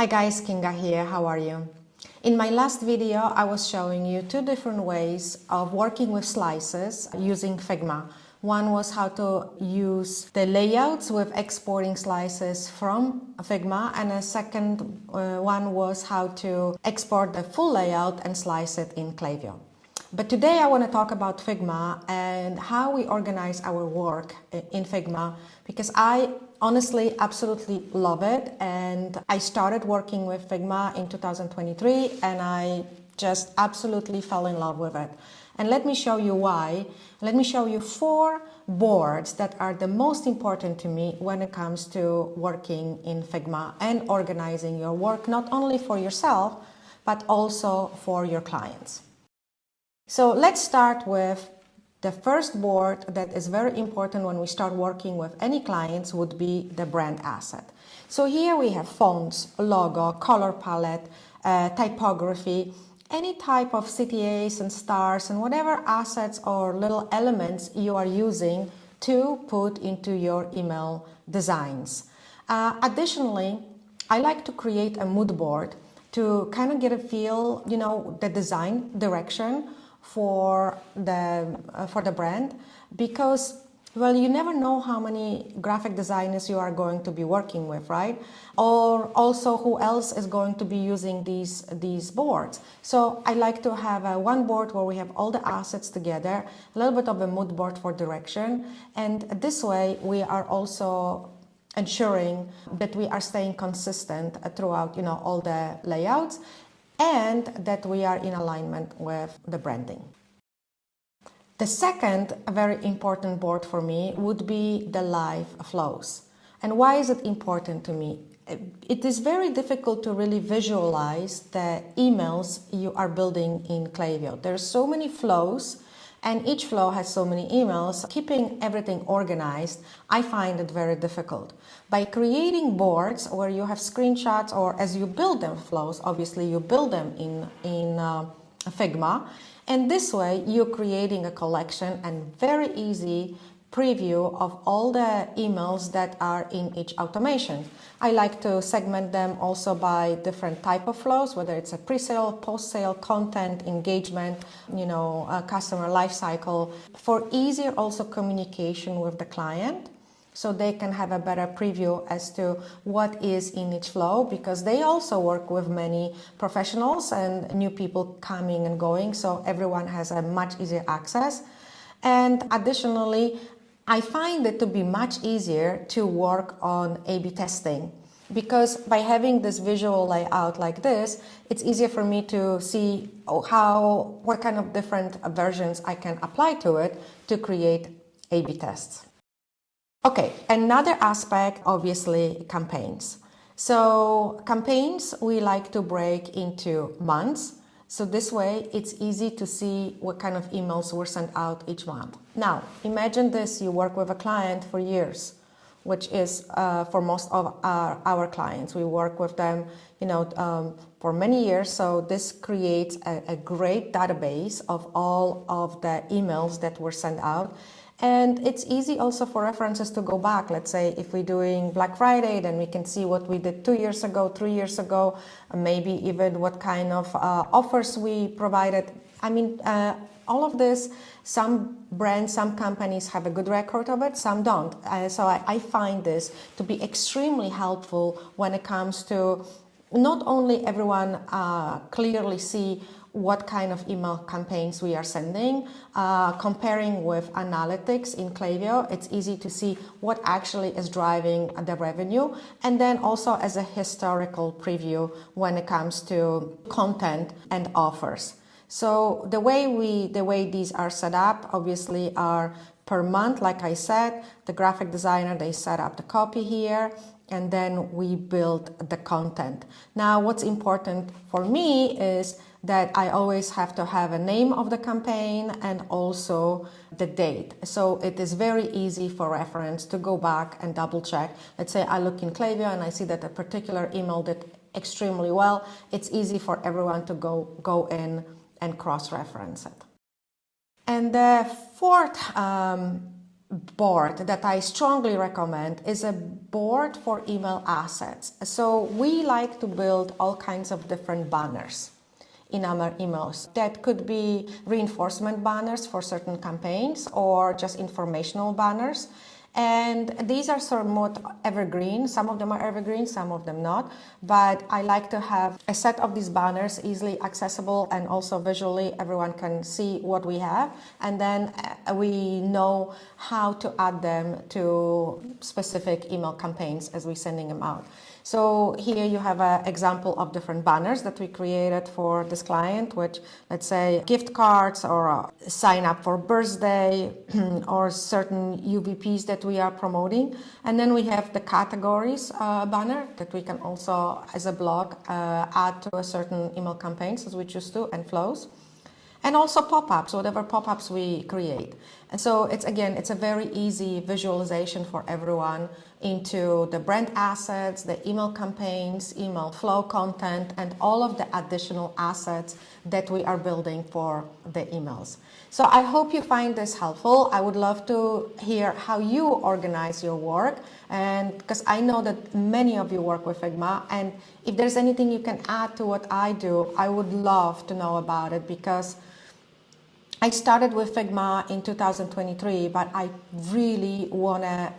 Hi guys, Kinga here, how are you? In my last video, I was showing you two different ways of working with slices using Figma. One was how to use the layouts with exporting slices from Figma, and a second one was how to export the full layout and slice it in Klaviyo. But today I want to talk about Figma and how we organize our work in Figma, because I honestly absolutely love it, and I started working with Figma in 2023 and I just absolutely fell in love with it. And let me show you why. Let me show you 4 boards that are the most important to me when it comes to working in Figma and organizing your work, not only for yourself but also for your clients. So let's start with the first board that is very important when we start working with any clients would be the brand asset. So here we have fonts, logo, color palette, typography, any type of CTAs and stars and whatever assets or little elements you are using to put into your email designs. Additionally, I like to create a mood board to kind of get a feel, the design direction for the brand, because well, you never know how many graphic designers you are going to be working with, right? Or also who else is going to be using these boards. So I like to have one board where we have all the assets together, a little bit of a mood board for direction, and this way we are also ensuring that we are staying consistent throughout all the layouts, and that we are in alignment with the branding. The second very important board for me would be the live flows. And why is it important to me? It is very difficult to really visualize the emails you are building in Klaviyo. There are so many flows, and each flow has so many emails. Keeping everything organized, I find it very difficult. By creating boards where you have screenshots, or as you build them flows, obviously you build them in Figma, and this way you're creating a collection and very easy preview of all the emails that are in each automation. I like to segment them also by different type of flows, whether it's a pre-sale, post-sale, content, engagement, customer lifecycle, for easier also communication with the client, so they can have a better preview as to what is in each flow, because they also work with many professionals and new people coming and going, so everyone has a much easier access. And additionally, I find it to be much easier to work on A/B testing, because by having this visual layout like this, it's easier for me to see what kind of different versions I can apply to it to create A/B tests. Okay, another aspect, obviously, campaigns. So campaigns we like to break into months. So this way it's easy to see what kind of emails were sent out each month. Now, imagine this, you work with a client for years, which is for most of our clients. We work with them, for many years. So this creates a great database of all of the emails that were sent out. And it's easy also for references to go back. Let's say if we're doing Black Friday, then we can see what we did 2 years ago, 3 years ago, maybe even what kind of offers we provided. I mean, all of this, some brands, some companies have a good record of it, some don't. So I find this to be extremely helpful when it comes to not only everyone clearly see what kind of email campaigns we are sending, comparing with analytics in Klaviyo, it's easy to see what actually is driving the revenue, and then also as a historical preview when it comes to content and offers. So the way these are set up obviously are per month. Like I said, the graphic designer, they set up the copy here, and then we build the content. Now, what's important for me is that I always have to have a name of the campaign and also the date. So it is very easy for reference to go back and double check. Let's say I look in Klaviyo and I see that a particular email did extremely well. It's easy for everyone to go in and cross-reference it. And the fourth board that I strongly recommend is a board for email assets. So we like to build all kinds of different banners in our emails. That could be reinforcement banners for certain campaigns or just informational banners. And these are somewhat evergreen. Some of them are evergreen, some of them not. But I like to have a set of these banners easily accessible, and also visually everyone can see what we have. And then we know how to add them to specific email campaigns as we're sending them out. So here you have an example of different banners that we created for this client, which, let's say, gift cards or sign up for birthday or certain UVPs that we are promoting. And then we have the categories banner that we can also, as a blog, add to a certain email campaigns as we choose to, and flows. And also pop-ups, whatever pop-ups we create. And so it's a very easy visualization for everyone into the brand assets, the email campaigns, email flow content, and all of the additional assets that we are building for the emails. So I hope you find this helpful. I would love to hear how you organize your work, and because I know that many of you work with Figma, and if there's anything you can add to what I do, I would love to know about it, because I started with Figma in 2023, but I really want to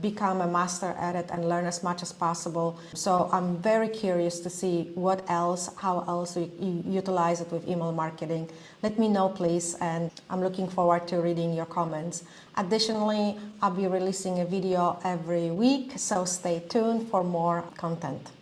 become a master at it and learn as much as possible. So I'm very curious to see how else you utilize it with email marketing. Let me know, please, and I'm looking forward to reading your comments. Additionally, I'll be releasing a video every week, so stay tuned for more content.